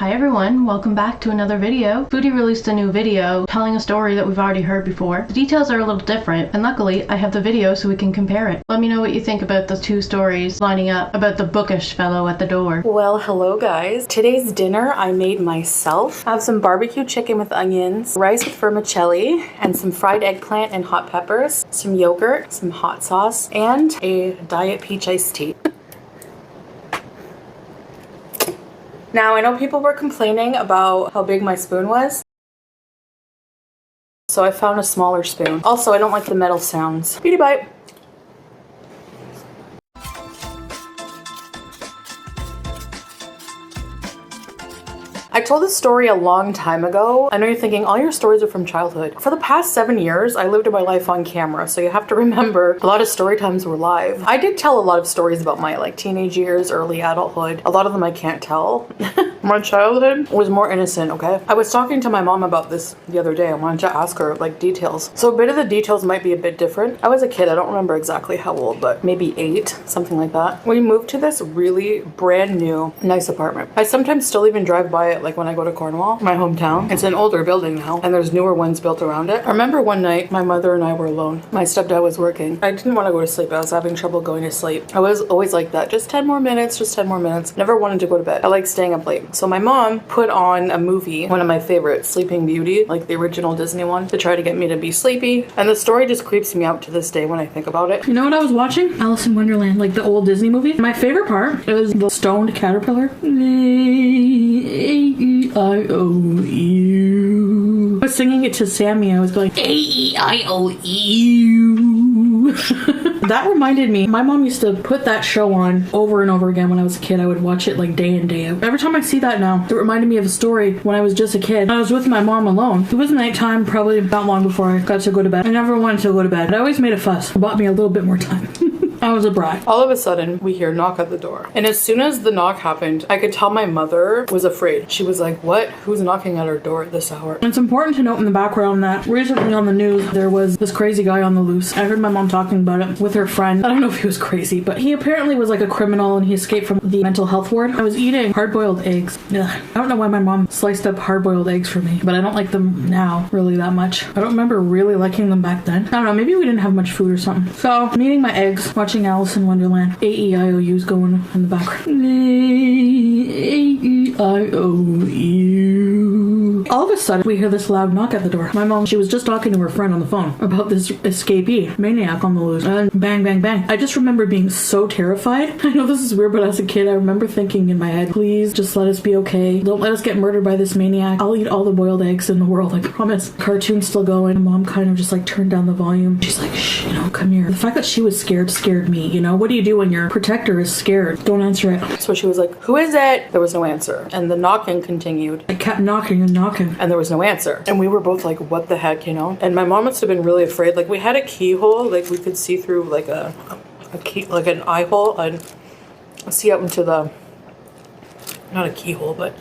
Hi everyone, welcome back to another video. Foodie released a new video telling a story that we've already heard before. The details are a little different, and luckily I have the video so we can compare it. Let me know what you think about the two stories lining up about the bookish fellow at the door. Well, hello guys. Today's dinner I made myself. I have some barbecue chicken with onions, rice with vermicelli, and some fried eggplant and hot peppers, some yogurt, some hot sauce, and a diet peach iced tea. Now, I know people were complaining about how big my spoon was, so I found a smaller spoon. Also, I don't like the metal sounds. Beauty bite. I told this story a long time ago. I know you're thinking all your stories are from childhood. For the past 7 years, I lived my life on camera, so you have to remember a lot of story times were live. I did tell a lot of stories about my teenage years, early adulthood. A lot of them I can't tell. My childhood was more innocent, okay? I was talking to my mom about this the other day. I wanted to ask her details. So a bit of the details might be a bit different. I was a kid, I don't remember exactly how old, but maybe 8, something like that. We moved to this really brand new, nice apartment. I sometimes still even drive by it when I go to Cornwall, my hometown. It's an older building now, and there's newer ones built around it. I remember one night, my mother and I were alone. My stepdad was working. I didn't want to go to sleep. I was having trouble going to sleep. I was always like that. Just 10 more minutes, just 10 more minutes. Never wanted to go to bed. I like staying up late. So my mom put on a movie, one of my favorites, Sleeping Beauty, like the original Disney one, to try to get me to be sleepy. And the story just creeps me out to this day when I think about it. You know what I was watching? Alice in Wonderland, like the old Disney movie. My favorite part is the stoned caterpillar. A-E-I-O-U. I was singing it to Sammy. I was going A-E-I-O-U. That reminded me, my mom used to put that show on over and over again when I was a kid. I would watch it day in, day out. Every time I see that now, it reminded me of a story when I was just a kid. I was with my mom alone. It was nighttime, probably about long before I got to go to bed. I never wanted to go to bed. I always made a fuss. It bought me a little bit more time. I was a brat. All of a sudden, we hear a knock at the door. And as soon as the knock happened, I could tell my mother was afraid. She was like, what? Who's knocking at our door at this hour? It's important to note in the background that recently on the news, there was this crazy guy on the loose. I heard my mom talking about it with her friend. I don't know if he was crazy, but he apparently was like a criminal and he escaped from the mental health ward. I was eating hard-boiled eggs. Ugh. I don't know why my mom sliced up hard-boiled eggs for me, but I don't like them now really that much. I don't remember really liking them back then. I don't know, maybe we didn't have much food or something. So, I'm eating my eggs, watching Alice in Wonderland. A-E-I-O-U's going in the background. A-E-I-O-U. All of a sudden, we hear this loud knock at the door. My mom, she was just talking to her friend on the phone about this escapee maniac on the loose. And bang, bang, bang. I just remember being so terrified. I know this is weird, but as a kid, I remember thinking in my head, please just let us be okay. Don't let us get murdered by this maniac. I'll eat all the boiled eggs in the world, I promise. Cartoon's still going. Mom kind of just turned down the volume. She's like, shh, come here. The fact that she was scared me, What do you do when your protector is scared? Don't answer it. So she was like, who is it? There was no answer. And the knocking continued. I kept knocking and knocking. And there was no answer. And we were both like, what the heck, And my mom must have been really afraid. We had a keyhole, we could see through a key, an eye hole and see out into the, not a keyhole, but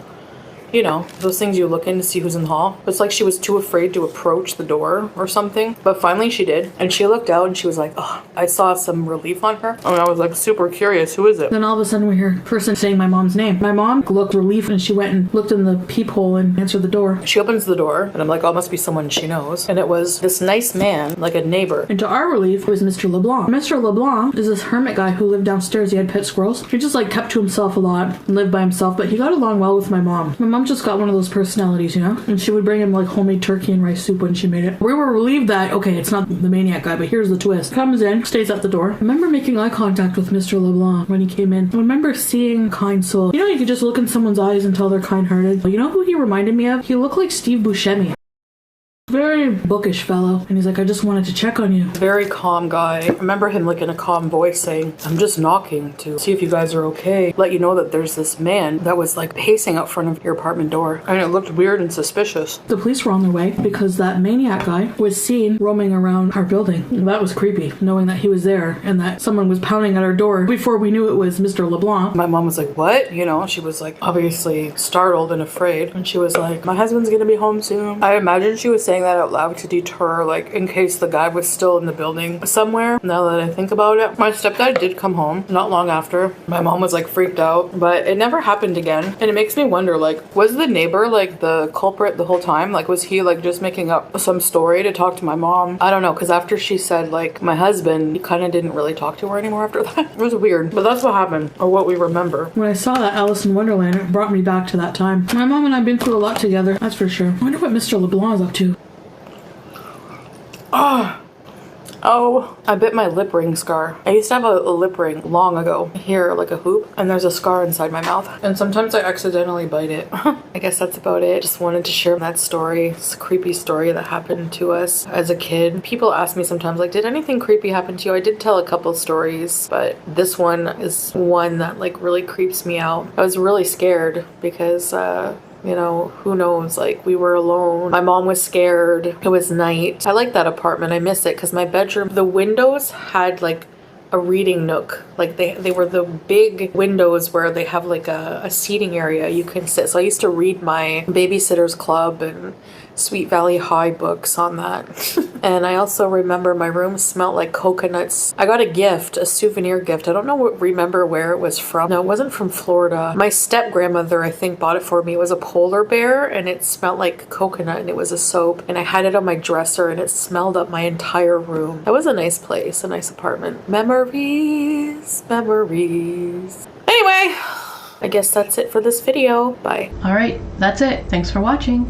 those things you look in to see who's in the hall. It's like she was too afraid to approach the door or something. But finally she did. And she looked out and she was like, oh, I saw some relief on her. And I was super curious. Who is it? Then all of a sudden we hear a person saying my mom's name. My mom looked relief and she went and looked in the peephole and answered the door. She opens the door and I'm like, oh, it must be someone she knows. And it was this nice man, a neighbor. And to our relief, it was Mr. LeBlanc. Mr. LeBlanc is this hermit guy who lived downstairs. He had pet squirrels. He just kept to himself a lot and lived by himself. But he got along well with my mom. My mom just got one of those personalities, And she would bring him homemade turkey and rice soup when she made it. We were relieved that, okay, it's not the maniac guy, but here's the twist. Comes in, stays at the door. I remember making eye contact with Mr. LeBlanc when he came in. I remember seeing kind soul. You could just look in someone's eyes and tell they're kind-hearted. You know who he reminded me of? He looked like Steve Buscemi. Very bookish fellow. And he's like, I just wanted to check on you. Very calm guy. I remember him in a calm voice saying, I'm just knocking to see if you guys are okay. Let you know that there's this man that was pacing out front of your apartment door. And it looked weird and suspicious. The police were on their way because that maniac guy was seen roaming around our building. And that was creepy, knowing that he was there and that someone was pounding at our door before we knew it was Mr. LeBlanc. My mom was like, what? She was obviously startled and afraid. And she was like, my husband's gonna be home soon. I imagine she was saying saying that out loud to deter, like, in case the guy was still in the building somewhere. Now that I think about it, my stepdad did come home not long after. My mom was like freaked out, but it never happened again. And it makes me wonder, like, was the neighbor like the culprit the whole time? Like, was he like just making up some story to talk to my mom? I don't know, because after she said like my husband, he kind of didn't really talk to her anymore after that. It was weird, but that's what happened, or what we remember. When I saw that Alice in Wonderland, it brought me back to that time. My mom and I have been through a lot together, that's for sure. I wonder what Mr. LeBlanc is up to. Oh, I bit my lip ring scar. I used to have a lip ring long ago. Here, like a hoop, and there's a scar inside my mouth. And sometimes I accidentally bite it. I guess that's about it. Just wanted to share that story. It's a creepy story that happened to us as a kid. People ask me sometimes, like, did anything creepy happen to you? I did tell a couple stories, but this one is one that like really creeps me out. I was really scared because, you know, who knows, like, we were alone. My mom was scared. It was night. I like that apartment. I miss it because my bedroom, the windows had like a reading nook. Like they were the big windows where they have like a seating area you can sit. So I used to read my Babysitter's Club and Sweet Valley High books on that. And I also remember my room smelled like coconuts. I got a gift, a souvenir gift. I don't remember where it was from. No, it wasn't from Florida. My step grandmother, I think, bought it for me. It was a polar bear and it smelled like coconut and it was a soap. And I had it on my dresser and it smelled up my entire room. That was a nice place, a nice apartment. Memories, memories. Anyway, I guess that's it for this video. Bye. Alright, that's it. Thanks for watching.